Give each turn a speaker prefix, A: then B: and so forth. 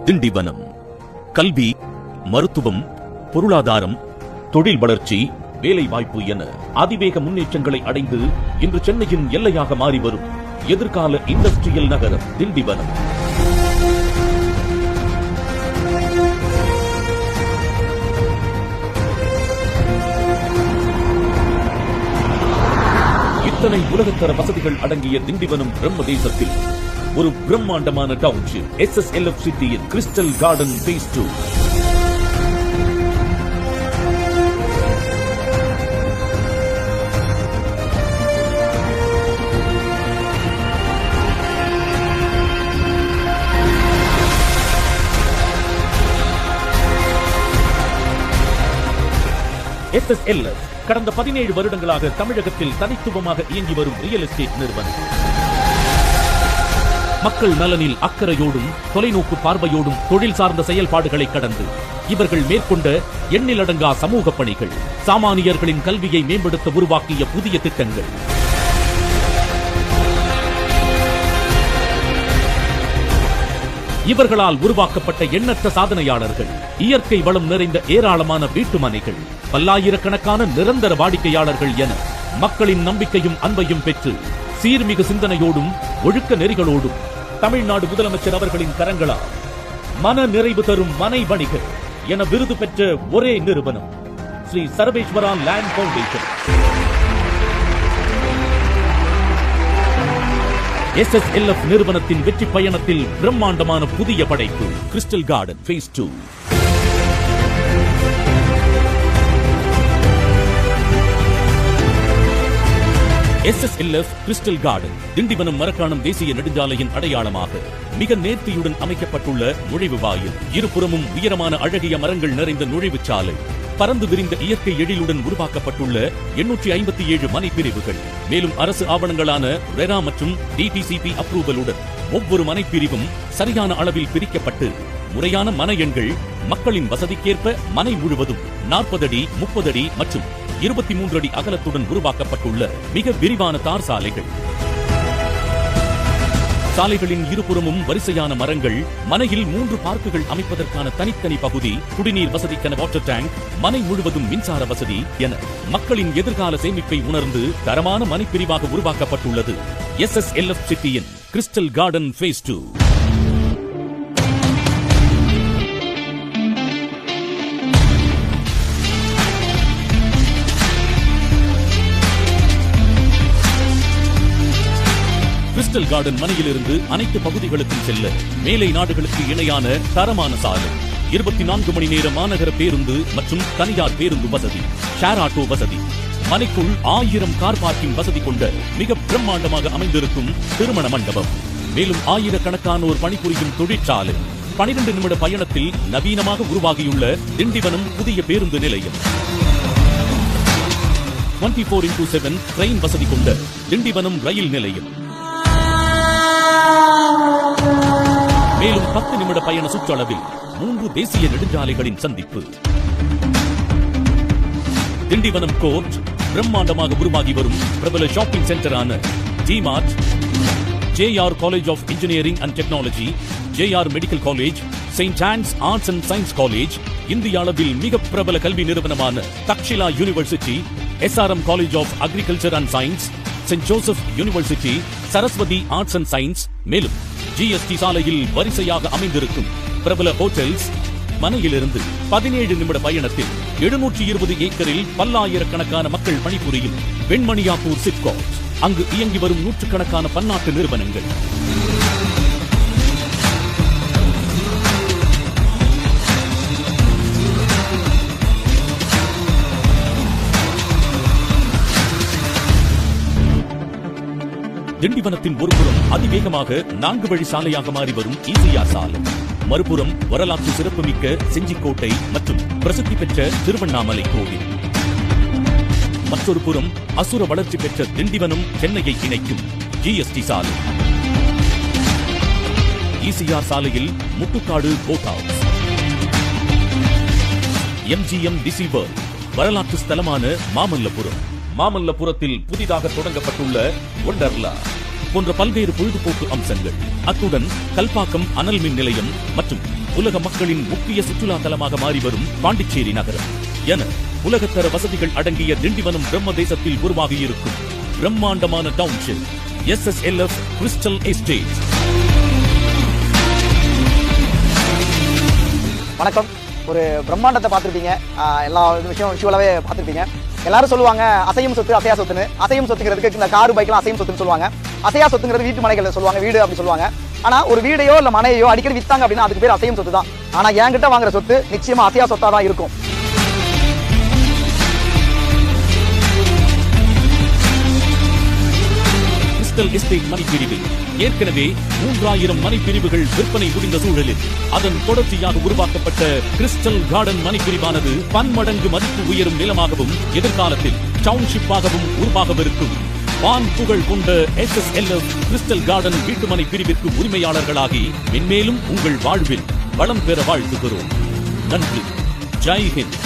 A: திண்டிவனம். கல்வி, மருத்துவம், பொருளாதாரம், தொழில் வளர்ச்சி, வேலை வாய்ப்பு என அதிவேக முன்னேற்றங்களை அடைந்து இன்று சென்னையின் எல்லையாக மாறி வரும் எதிர்கால இண்டஸ்ட்ரியல் நகரம் திண்டிவனம். இத்தனை உலகத்தர வசதிகள் அடங்கிய திண்டிவனம் பிரம்ம தேசத்தில் ஒரு பிரம்மாண்டமான டவுன்ஷிப் SSLF சிட்டியின் கிறிஸ்டல் கார்டன் Phase 2. SSLF கடந்த 17 வருடங்களாக தமிழகத்தில் தனித்துவமாக இயங்கி வரும் ரியல் எஸ்டேட் நிறுவனம். மக்கள் நலனில் அக்கறையோடும் தொலைநோக்கு பார்வையோடும் தொழில் சார்ந்த செயல்பாடுகளை கடந்து இவர்கள் மேற்கொண்ட எண்ணிலடங்கா சமூக பணிகள், சாமானியர்களின் கல்வியை மேம்படுத்த உருவாக்கிய புதிய திட்டங்கள், இவர்களால் உருவாக்கப்பட்ட எண்ணற்ற சாதனையாளர்கள், இயற்கை வளம் நிறைந்த ஏராளமான வீட்டுமனைகள், பல்லாயிரக்கணக்கான நிரந்தர வாடிக்கையாளர்கள் என மக்களின் நம்பிக்கையும் அன்பையும் பெற்று சீர்மிகு சிந்தனையோடும் ஒழுக்க நெறிகளோடும் தமிழ்நாடு முதலமைச்சர் அவர்களின் கரங்களால் மன நிறைவு தரும் மனை வணிகர் என விருது பெற்ற ஒரே நிறுவனம் ஸ்ரீ சர்வேஸ்வரா லேண்ட் பவுண்டேஷன். SSLF நிறுவனத்தின் வெற்றி பயணத்தில் பிரம்மாண்டமான புதிய படைப்பு crystal garden Phase 2. SSLF crystal garden Tindivanam Marakkanam தேசிய நெடுஞ்சாலையின் அடையாளமாக மிக நேர்த்தியுடன் அமைக்கப்பட்டுள்ள நுழைவு வாயில், இருபுறமும் உயரமான அழகிய மரங்கள் நிறைந்த நுழைவுச் சாலை, பறந்து விரிந்த இயற்கை எழிலுடன் உருவாக்கப்பட்டுள்ள 857 மனை பிரிவுகள், மேலும் அரசு ஆவணங்களான ரெரா மற்றும் DTCP அப்ரூவலுடன் ஒவ்வொரு மனைப்பிரிவும் சரியான அளவில் பிரிக்கப்பட்டு முறையான மன எண்கள், மக்களின் வசதிக்கேற்ப மனை முழுவதும் 40 அடி, 30 அடி மற்றும் 23 அடி அகலத்துடன் உருவாக்கப்பட்டுள்ள மிக விரிவான தார் சாலைகள். சாலைகளின் இருபுறமும் வரிசையான மரங்கள், மனையில் 3 பார்க்குகள் அமைப்பதற்கான தனித்தனி பகுதி, குடிநீர் வசதிக்கான வாட்டர் டேங்க், மனை முழுவதும் மின்சார வசதி என மக்களின் எதிர்கால சேமிப்பை உணர்ந்து தரமான மனைப்பிரிவாக உருவாக்கப்பட்டுள்ளது SSLF சிட்டியின் crystal garden Phase 2. Crystal garden மனையிலிருந்து அனைத்து பகுதிகளுக்கும் செல்ல மேலை நாடுகளுக்கு இணையான தரமான சாலை, 24 மணி நேர மாநகர பேருந்து மற்றும் தனியார் பேருந்து வசதி, ஷேர் ஆட்டோ வசதி, மனைக்குள் 1000 கார் பார்க்கிங் வசதி கொண்ட மிக பிரம்மாண்டமாக அமைந்திருக்கும் திருமண மண்டபம், மேலும் ஆயிரக்கணக்கானோர் பணிபுரியும் தொழிற்சாலை, 12 நிமிட பயணத்தில் நவீனமாக உருவாகியுள்ள திண்டிவனம் புதிய பேருந்து நிலையம், 24x7 ட்ரெயின் வசதி கொண்ட திண்டிவனம் ரயில் நிலையம், மேலும் 10 நிமிட பயண சுற்றளவில் 3 தேசிய நெடுஞ்சாலைகளின் சந்திப்பு. திண்டிவனம் கோர்ட் பிரம்மாண்டமாக உருவாகி வரும் பிரபல ஷாப்பிங் சென்டரான DMart, JR college of engineering and technology, JR medical college, saint Ann's arts and science college, இந்திய அளவில் மிக பிரபல கல்வி நிறுவனமான Takshila university, SRM college of agriculture and science, saint Joseph university, Saraswati arts and science, மேலும் GST சாலையில் வரிசையாக அமைந்திருக்கும் பிரபல ஹோட்டல்ஸ். மனையிலிருந்து 17 நிமிட பயணத்தில் 720 ஏக்கரில் பல்லாயிரக்கணக்கான மக்கள் பணிபுரியும் வெண்மணியாப்பூர் சிப்காட், அங்கு இயங்கி வரும் நூற்றுக்கணக்கான பன்னாட்டு நிறுவனங்கள். திண்டிவனத்தின் ஒருபுறம் அதிவேகமாக 4 வழி சாலையாக மாறி வரும் ECR சாலை, மறுபுறம் வரலாற்று சிறப்புமிக்க செஞ்சிக்கோட்டை மற்றும் பிரசித்தி பெற்ற திருவண்ணாமலை கோவில், மற்றொரு புறம் அசுர வளர்ச்சி பெற்ற திண்டிவனம் சென்னையை இணைக்கும் GST சாலை. ECR சாலையில் முட்டுக்காடு போட் ஹவுஸ், MGM டிசிவர், வரலாற்று ஸ்தலமான மாமல்லபுரம், மாமல்லபுரத்தில் புதிதாக தொடங்கப்பட்டுள்ள ஒண்டர்லா, போன்ற பல்வேறு பொழுதுபோக்கு அம்சங்கள், அத்துடன் கல்பாக்கம் அனல் மின் நிலையம் மற்றும் உலக மக்களின் முக்கிய சுற்றுலா தலமாக மாறி வரும் பாண்டிச்சேரி நகரம் என உலகத்தர வசதிகள் அடங்கிய திண்டிவனம் பிரம்ம தேசத்தில் உருவாகியிருக்கும் பிரம்மாண்டமான டவுன்ஷிப் SSLF கிறிஸ்டல் எஸ்டேட்.
B: வணக்கம். ஒரு பிரம்மாண்டத்தை பார்த்துருப்பீங்க, எல்லா விஷயம் விஷுவலாவே பார்த்துருப்பீங்க. எல்லாரும் சொல்லுவாங்க அசையும் சொத்து அசையா சொத்துன்னு. அசையும் சொத்துங்கிறதுக்கு இந்த காரு பைக்லாம் அசையும் சொத்துன்னு சொல்லுவாங்க. அசையா சொத்துங்கிறது வீட்டு மனைகள் சொல்லுவாங்க, வீடு அப்படி சொல்லுவாங்க. ஆனா ஒரு வீடையோ இல்ல மனையோ அடிக்கடி வித்தாங்க அப்படின்னா அதுக்கு பேர் அசையும் சொத்து தான். ஆனா என்கிட்ட வாங்குற சொத்து நிச்சயமா அசையா சொத்தா தான் இருக்கும்.
A: கிறிஸ்டல் எஸ்டேட் மனைப்பிரிவில் ஏற்கனவே 3000 மனைப்பிரிவுகள் விற்பனை முடிந்த சூழலில் அதன் தொடர்ச்சியாக உருவாக்கப்பட்ட கிறிஸ்டல் கார்டன் மனைப்பிரிவானது பன்மடங்கு மதிப்பு உயரும் நிலமாகவும் எதிர்காலத்தில் டவுன்ஷிப்பாகவும் உருவாகவிருக்கும் வான் புகழ் கொண்ட SSLF கிறிஸ்டல் கார்டன் வீட்டுமனை பிரிவிற்கு உரிமையாளர்களாகி மென்மேலும் உங்கள் வாழ்வில் வளம் பெற வாழ்த்துகிறோம். நன்றி. ஜெய் ஹிந்த்.